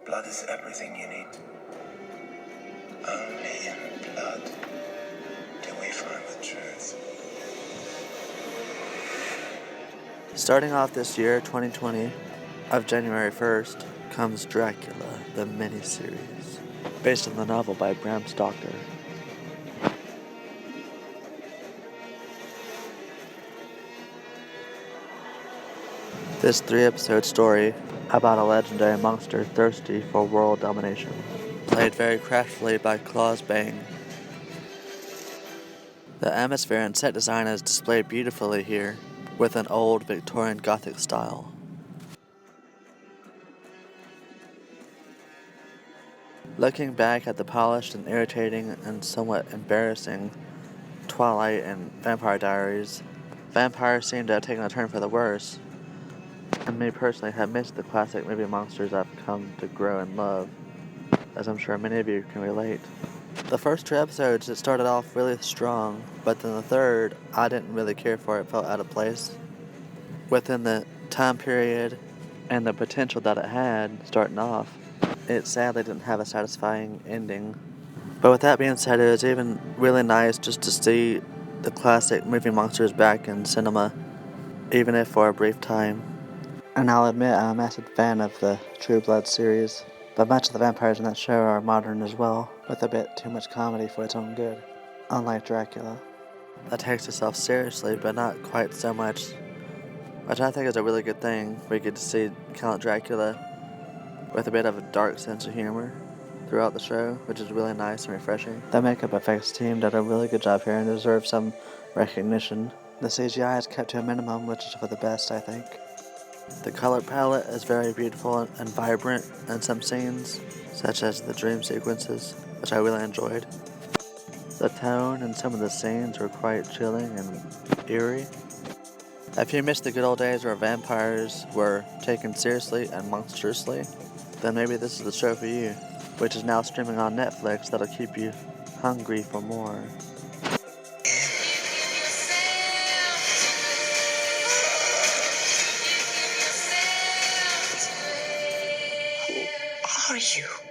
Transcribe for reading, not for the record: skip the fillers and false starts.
Blood is everything you need. Only in blood do we find the truth. Starting off this year, 2020, of January 1st, comes Dracula, the miniseries, based on the novel by Bram Stoker. This 3-episode story about a legendary monster thirsty for world domination, played very craftily by Claus Bang. The atmosphere and set design is displayed beautifully here, with an old Victorian Gothic style. Looking back at the polished and irritating and somewhat embarrassing Twilight and Vampire Diaries, vampires seem to have taken a turn for the worse, and me personally have missed the classic movie monsters I've come to grow and love, as I'm sure many of you can relate. The first 2 episodes, it started off really strong, but then the third, I didn't really care for. It felt out of place. Within the time period and the potential that it had starting off, it sadly didn't have a satisfying ending. But with that being said, it was even really nice just to see the classic movie monsters back in cinema, even if for a brief time. And I'll admit I'm a massive fan of the True Blood series, but much of the vampires in that show are modern as well, with a bit too much comedy for its own good, unlike Dracula. That takes itself seriously, but not quite so much, which I think is a really good thing. We get to see Count Dracula with a bit of a dark sense of humor throughout the show, which is really nice and refreshing. The makeup effects team did a really good job here and deserves some recognition. The CGI is kept to a minimum, which is for the best, I think. The color palette is very beautiful and vibrant in some scenes, such as the dream sequences, which I really enjoyed. The tone in some of the scenes were quite chilling and eerie. If you missed the good old days where vampires were taken seriously and monstrously, then maybe this is the show for you, which is now streaming on Netflix that'll keep you hungry for more. Who are you?